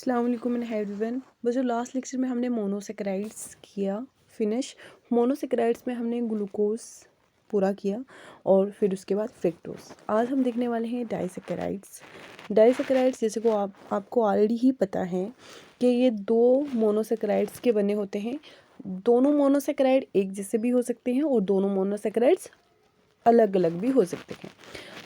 अस्सलाम वालेकुम and hi everyone. बस जो लास्ट लेक्चर में हमने मोनोसेकेराइड्स किया फिनिश। मोनोसेकेराइड्स में हमने ग्लूकोज पूरा किया और फिर उसके बाद फ्रक्टोज। आज हम देखने वाले हैं डाइसेकेराइड्स। डाइसेकेराइड्स जैसे को आपको ऑलरेडी ही पता है कि ये दो मोनोसेकेराइड्स के बने होते हैं। दोनों मोनोसेकेराइड एक जैसे भी हो सकते हैं और दोनों मोनोसेकेराइड्स अलग अलग भी हो सकते हैं।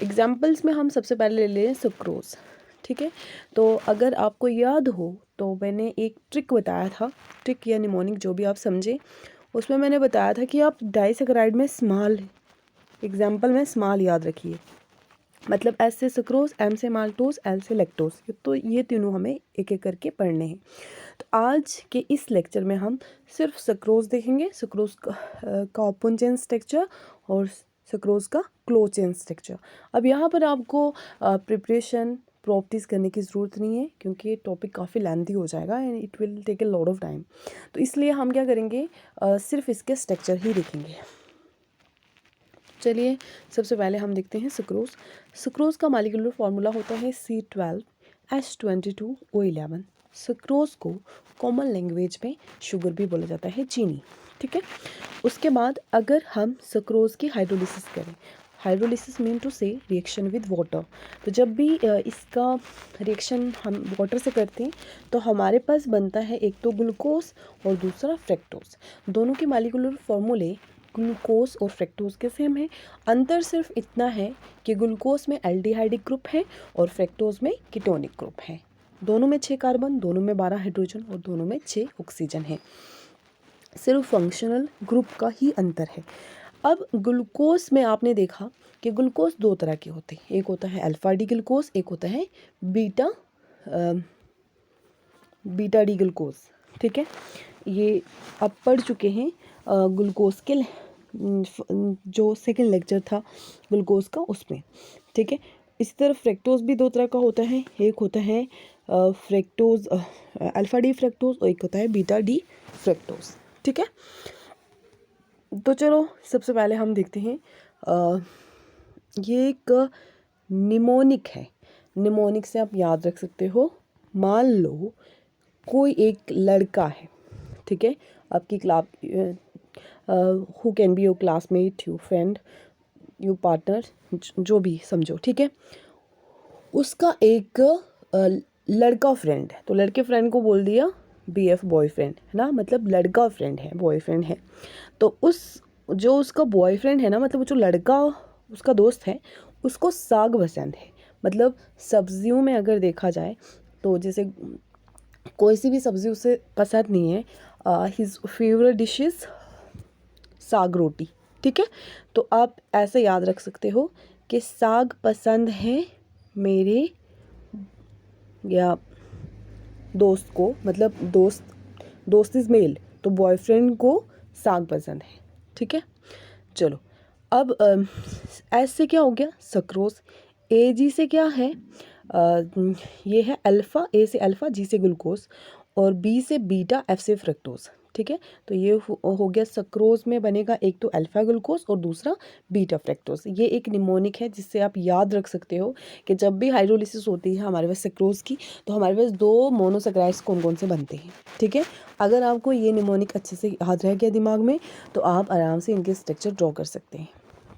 एग्जाम्पल्स में हम सबसे पहले ले लें सुक्रोज। ठीक है, तो अगर आपको याद हो तो मैंने एक ट्रिक बताया था, ट्रिक या निमोनिक जो भी आप समझे, उसमें मैंने बताया था कि आप डाइसेकेराइड में स्मॉल, एग्जाम्पल में स्मॉल याद रखिए। मतलब एस से सुक्रोज, एम से माल्टोज, एल से लैक्टोज। तो ये तीनों हमें एक एक करके पढ़ने हैं। तो आज के इस लेक्चर में हम सिर्फ सुक्रोज देखेंगे, सुक्रोज का ओपन चेन स्ट्रक्चर और सुक्रोज का क्लोज चेन स्ट्रक्चर। अब यहाँ पर आपको प्रिपरेशन प्रॉपर्टीज़ करने की ज़रूरत नहीं है क्योंकि टॉपिक काफ़ी लेंथी हो जाएगा and it will take a lot of time. तो इसलिए हम क्या करेंगे, सिर्फ इसके स्ट्रक्चर ही देखेंगे। चलिए सबसे पहले हम देखते हैं सुक्रोज। सुक्रोज का मॉलिक्यूलर फार्मूला होता है C12H22O11। सुक्रोज को कॉमन लैंग्वेज में शुगर भी बोला जाता है, चीनी। ठीक है, उसके बाद अगर हम सुक्रोज की हाइड्रोलिसिस करें, हाइड्रोलिसिस मीन टू से रिएक्शन विद वाटर, तो जब भी इसका रिएक्शन हम वाटर से करते हैं तो हमारे पास बनता है एक तो ग्लूकोज और दूसरा फ्रक्टोज। दोनों के मॉलिक्यूलर फार्मूले ग्लूकोज और फ्रक्टोज के सेम है। अंतर सिर्फ इतना है कि ग्लूकोज में एल्डिहाइडिक ग्रुप है और फ्रक्टोज में कीटोनिक ग्रुप है। दोनों में 6 कार्बन, दोनों में 12 हाइड्रोजन और दोनों में 6 ऑक्सीजन है। सिर्फ फंक्शनल ग्रुप का ही अंतर है। अब ग्लूकोज में आपने देखा कि ग्लूकोज दो तरह के होते हैं, एक होता है अल्फा डी ग्लूकोज, एक होता है बीटा डी ग्लूकोज। ठीक है, ये आप पढ़ चुके हैं ग्लूकोज के जो सेकंड लेक्चर था ग्लूकोज का, उसमें। ठीक है, इसी तरह फ्रक्टोज भी दो तरह का होता है, एक होता है फ्रक्टोज अल्फा डी फ्रक्टोज और एक होता है बीटा डी फ्रक्टोज। ठीक है, तो चलो सबसे पहले हम देखते हैं, ये एक निमोनिक है। निमोनिक से आप याद रख सकते हो, मान लो कोई एक लड़का है, ठीक है, आपकी class, who can be your classmate, your friend, your partner, जो भी समझो। ठीक है, उसका एक लड़का फ्रेंड है, तो लड़के फ्रेंड को बोल दिया BF बॉयफ्रेंड, है ना, मतलब लड़का फ्रेंड है, बॉयफ्रेंड है। तो जो उसका बॉयफ्रेंड है ना, मतलब जो लड़का उसका दोस्त है, उसको साग पसंद है। मतलब सब्जियों में अगर देखा जाए तो जैसे कोई सी भी सब्ज़ी उसे पसंद नहीं है, हिज फेवरेट डिश इज़ साग रोटी। ठीक है, तो आप ऐसे याद रख सकते हो कि साग पसंद है मेरे या दोस्त को, मतलब दोस्त इज़ मेल, तो बॉयफ्रेंड को साग पसंद है। ठीक है, चलो अब ऐसे क्या हो गया, सुक्रोज। AG से क्या है, ये है अल्फ़ा, A से अल्फ़ा, G से ग्लूकोज और B से बीटा, F से फ्रक्टोज। ठीक है, तो ये हो गया सुक्रोज में बनेगा एक तो अल्फ़ा ग्लूकोज और दूसरा बीटा फ्रक्टोज। ये एक निमोनिक है जिससे आप याद रख सकते हो कि जब भी हाइड्रोलिसिस होती है हमारे पास सुक्रोज की, तो हमारे पास दो मोनोसेकेराइड्स कौन कौन से बनते हैं। ठीक है, अगर आपको ये निमोनिक अच्छे से याद रह गया दिमाग में तो आप आराम से इनके स्ट्रक्चर ड्रॉ कर सकते हैं।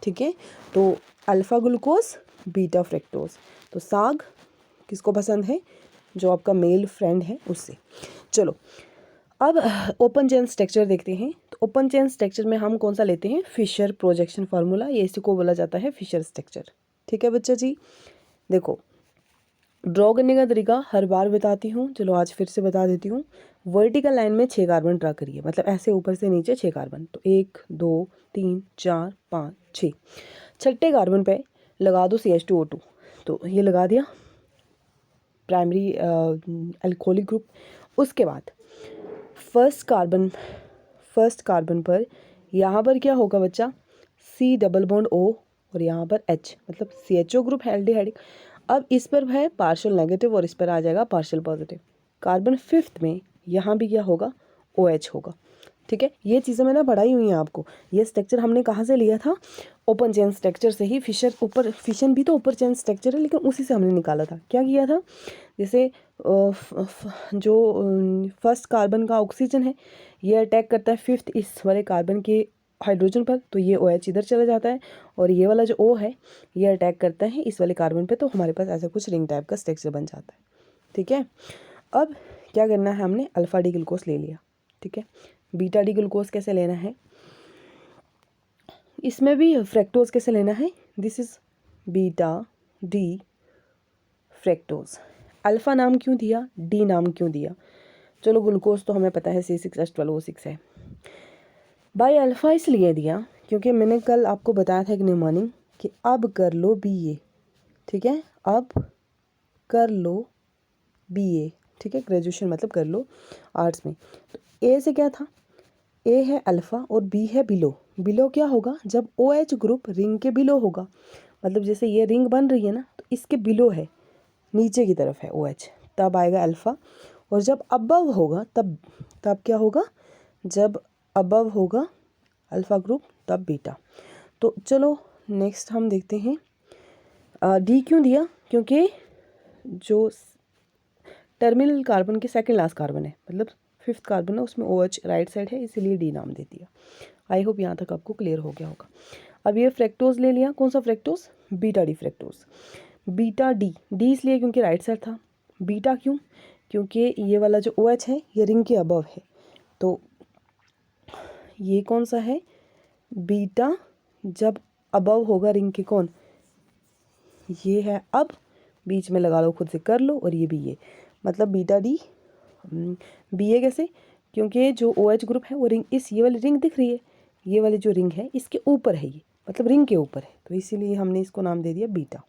ठीक है, तो अल्फ़ा ग्लूकोज, बीटा फ्रक्टोज, तो साग किसको पसंद है, जो आपका मेल फ्रेंड है उससे। चलो अब ओपन चेन स्ट्रक्चर देखते हैं। तो ओपन चेन स्ट्रक्चर में हम कौन सा लेते हैं, फिशर प्रोजेक्शन फार्मूला, ये इसी को बोला जाता है फिशर स्ट्रक्चर। ठीक है बच्चा जी, देखो ड्रॉ करने का तरीका हर बार बताती हूँ, चलो आज फिर से बता देती हूँ। वर्टिकल लाइन में 6 कार्बन ड्रा करिए, मतलब ऐसे ऊपर से नीचे 6 कार्बन, तो 1 2 3 4 5 6। छठे कार्बन पे लगा दो CH2O2, तो ये लगा दिया प्राइमरी अल्कोहलिक ग्रुप। उसके बाद फर्स्ट कार्बन पर यहाँ पर क्या होगा बच्चा, C डबल बॉन्ड O और यहाँ पर H, मतलब CHO ग्रुप है एल्डिहाइडिक। अब इस पर है पार्शियल नेगेटिव और इस पर आ जाएगा पार्शियल पॉजिटिव। कार्बन 5th में यहाँ भी क्या होगा, OH होगा। ठीक है, ये चीज़ें मैंने पढ़ाई हुई हैं आपको। ये स्ट्रक्चर हमने कहाँ से लिया था, ओपन चेन स्ट्रक्चर से ही फिशन भी तो ओपन चेन स्ट्रक्चर है, लेकिन उसी से हमने निकाला था। क्या किया था, जैसे जो फर्स्ट कार्बन का ऑक्सीजन है ये अटैक करता है फिफ्थ इस वाले कार्बन के हाइड्रोजन पर, तो ये OH इधर चला जाता है, और ये वाला जो O है ये अटैक करता है इस वाले कार्बन पे, तो हमारे पास ऐसा कुछ रिंग टाइप का स्ट्रक्चर बन जाता है। ठीक है, अब क्या करना है, हमने अल्फा डी ग्लूकोज ले लिया। ठीक है, बीटा डी ग्लूकोज कैसे लेना है, इसमें भी फ्रैक्टोज कैसे लेना है, this is beta D fructose. Alpha नाम क्यों दिया, डी नाम क्यों दिया, चलो ग्लूकोज तो हमें पता है C6H12O6 है। बाय अल्फ़ा इसलिए दिया क्योंकि मैंने कल आपको बताया था एक निमोनिक कि अब कर लो BA। ठीक है, अब कर लो BA। ठीक है, ग्रेजुएशन मतलब कर लो आर्ट्स में। तो A से क्या था, A है अल्फ़ा और B है बिलो। बिलो क्या होगा, जब OH ग्रुप रिंग के बिलो होगा, मतलब जैसे ये रिंग बन रही है ना, तो इसके बिलो है, नीचे की तरफ है OH, तब आएगा अल्फ़ा। और जब अबव होगा तब क्या होगा, जब अबव होगा अल्फ़ा ग्रुप तब बीटा। तो चलो नेक्स्ट हम देखते हैं, डी क्यों दिया, क्योंकि जो टर्मिनल कार्बन के सेकंड लास्ट कार्बन है, मतलब फिफ्थ कार्बन है, उसमें OH राइट साइड है, इसीलिए डी नाम दे दिया। आई होप यहाँ तक आपको क्लियर हो गया होगा। अब ये फ्रैक्टोज ले लिया, कौन सा fructose, beta D fructose. Beta D इसलिए क्योंकि राइट साइड था, बीटा क्यों, क्योंकि ये वाला जो OH है ये रिंग के अबव है, तो ये कौन सा है, बीटा जब अबव होगा रिंग के, कौन, ये है, अब बीच में लगा लो, खुद से कर लो, और ये BA, मतलब बीटा डी BA कैसे, क्योंकि जो OH ग्रुप है वो रिंग, ये वाली रिंग दिख रही है, ये वाली जो रिंग है इसके ऊपर है, ये मतलब रिंग के ऊपर है, तो इसीलिए हमने इसको नाम दे दिया बीटा।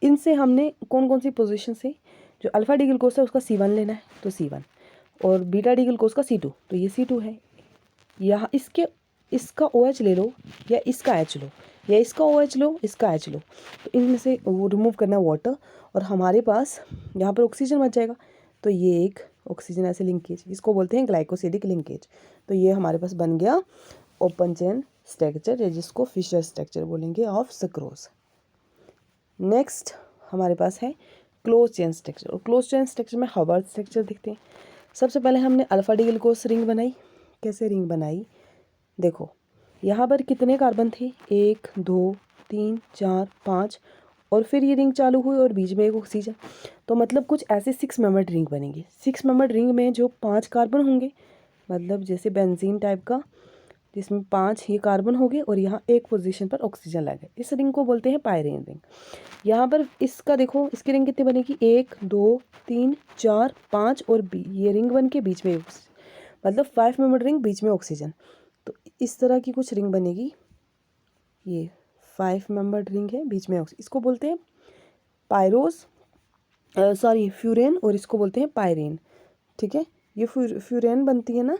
इनसे हमने कौन कौन सी पोजीशन से, जो अल्फा डी ग्लूकोज है उसका C1 लेना है, तो C1, और बीटा डी ग्लूकोज का C2, तो ये C2 है। यहाँ इसका OH ले लो, या इसका H लो, या इसका OH लो, इसका H लो, तो इनमें से वो रिमूव करना है वाटर, और हमारे पास यहाँ पर ऑक्सीजन बच जाएगा। तो ये एक ऑक्सीजन ऐसे लिंकेज, इसको बोलते हैं ग्लाइकोसिडिक लिंकेज। तो ये हमारे पास बन गया ओपन चेन स्ट्रक्चर, या जिसको फिशर स्ट्रक्चर बोलेंगे ऑफ सक्रोज। नेक्स्ट हमारे पास है क्लोज चेन स्ट्रक्चर, और क्लोज चेन स्ट्रक्चर में हर्बर्ट स्ट्रक्चर दिखते हैं। सबसे पहले हमने अल्फा डी ग्लूकोज रिंग बनाई, कैसे रिंग बनाई, देखो यहाँ पर कितने कार्बन थे, 1 2 3 4 5, और फिर ये रिंग चालू हुई और बीच में एक ऑक्सीजन, तो मतलब कुछ ऐसे 6 मेंबर्ड रिंग बनेगी। 6 मेंबर्ड रिंग में जो 5 कार्बन होंगे, मतलब जैसे बेंजीन टाइप का, जिसमें 5 ये कार्बन हो गए और यहाँ एक पोजीशन पर ऑक्सीजन लगे, इस रिंग को बोलते हैं पायरीन रिंग। यहाँ पर इसका देखो, इसकी रिंग कितनी बनेगी, 1 2 3 4 5, और ये रिंग बन के बीच में मतलब 5 मेंबर्ड रिंग, बीच में ऑक्सीजन, तो इस तरह की कुछ रिंग बनेगी। ये 5 मेंबर्ड रिंग है, बीच में ऑक्सीजन, इसको बोलते हैं फ्यूरेन, और इसको बोलते हैं पायरीन। ठीक है, ये फ्यूरेन बनती है ना,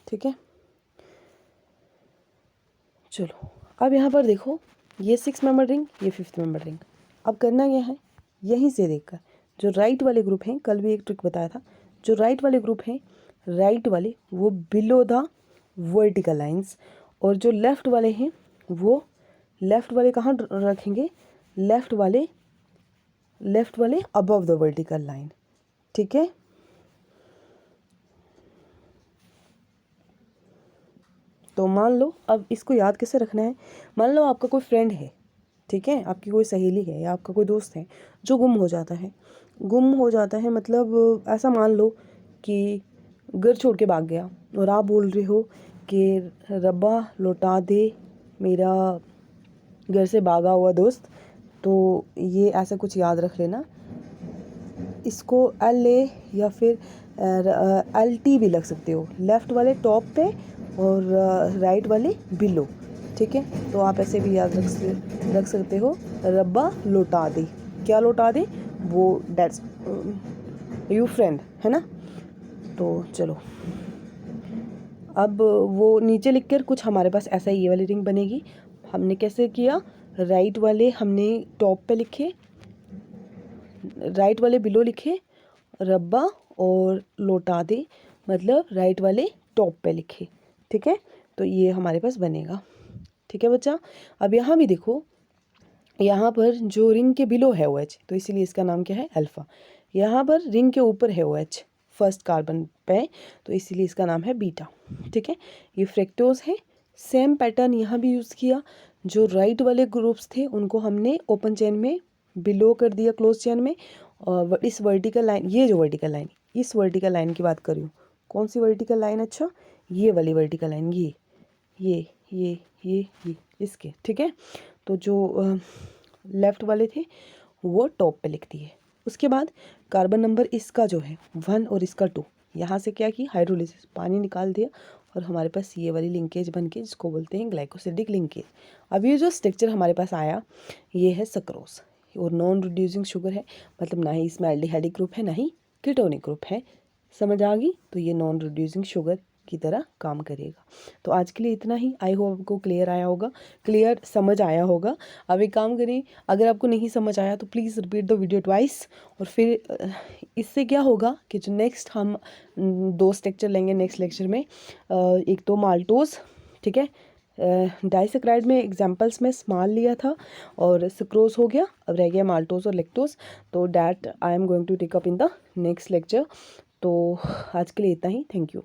ठीक है। चलो अब यहाँ पर देखो, ये 6 मेंबर रिंग, ये 5th मेंबर रिंग। अब करना क्या है, यहीं से देखकर जो राइट वाले ग्रुप हैं, कल भी एक ट्रिक बताया था, जो राइट वाले ग्रुप हैं, राइट वाले वो बिलो द वर्टिकल लाइंस, और जो लेफ़्ट वाले हैं वो लेफ़्ट वाले कहाँ रखेंगे, लेफ़्ट वाले अबव द वर्टिकल लाइन। ठीक है, तो मान लो, अब इसको याद कैसे रखना है, मान लो आपका कोई फ्रेंड है, ठीक है, आपकी कोई सहेली है या आपका कोई दोस्त है जो गुम हो जाता है, मतलब ऐसा मान लो कि घर छोड़ के भाग गया, और आप बोल रहे हो कि रब्बा लौटा दे मेरा घर से भागा हुआ दोस्त, तो ये ऐसा कुछ याद रख लेना, इसको LA या फिर LT भी लग सकते हो, लेफ़्ट वाले टॉप पे और राइट वाले बिलो। ठीक है, तो आप ऐसे भी याद रख सकते हो, रब्बा लौटा दे, क्या लौटा दे, वो डेट्स यू फ्रेंड है ना। तो चलो अब वो नीचे लिख कर कुछ हमारे पास ऐसा ये वाली रिंग बनेगी। हमने कैसे किया, राइट वाले हमने टॉप पे लिखे, राइट वाले बिलो लिखे, रब्बा और लौटा दे मतलब राइट वाले टॉप पे लिखे। ठीक है, तो ये हमारे पास बनेगा। ठीक है बच्चा। अब यहाँ भी देखो, यहाँ पर जो रिंग के बिलो है OH, तो इसीलिए इसका नाम क्या है अल्फ़ा। यहाँ पर रिंग के ऊपर है OH फर्स्ट कार्बन पे, तो इसीलिए इसका नाम है बीटा। ठीक है, ये फ्रैक्टोज है। सेम पैटर्न यहाँ भी यूज़ किया, जो राइट वाले ग्रुप्स थे उनको हमने ओपन चेन में बिलो कर दिया क्लोज चेन में, और इस वर्टिकल लाइन, ये जो वर्टिकल लाइन, इस वर्टिकल लाइन की बात कर रही हूँ। कौन सी वर्टिकल लाइन? अच्छा, ये वाली वर्टिकल लाइन, ये इसके, ठीक है। तो जो लेफ़्ट वाले थे वो टॉप पे लिख दिए। उसके बाद कार्बन नंबर इसका जो है 1 और इसका 2, यहाँ से क्या की हाइड्रोलिसिस, पानी निकाल दिया और हमारे पास ये वाली लिंकेज बन के, जिसको बोलते हैं ग्लाइकोसिडिक लिंकेज। अब ये जो स्ट्रक्चर हमारे पास आया, ये है सक्रोज और नॉन रिड्यूसिंग शुगर है, मतलब ना ही इसमें एल्डिहाइडिक ग्रुप है ना ही कीटोनिक ग्रुप है। समझ आ गई? तो ये नॉन रिड्यूसिंग शुगर की तरह काम करेगा। तो आज के लिए इतना ही। आई होप आपको क्लियर आया होगा, क्लियर समझ आया होगा। अब एक काम करें, अगर आपको नहीं समझ आया तो please repeat the video twice, और फिर इससे क्या होगा कि जो नेक्स्ट हम 2 स्ट्रक्चर लेंगे नेक्स्ट लेक्चर में। एक तो माल्टोज, ठीक है, डाइसेक्राइड में एग्जाम्पल्स में स्मॉल लिया था और सुक्रोज हो गया, अब रह गया माल्टोज और लेक्टोज। तो that I am going to take up in the next lecture. तो आज के लिए इतना ही। Thank you.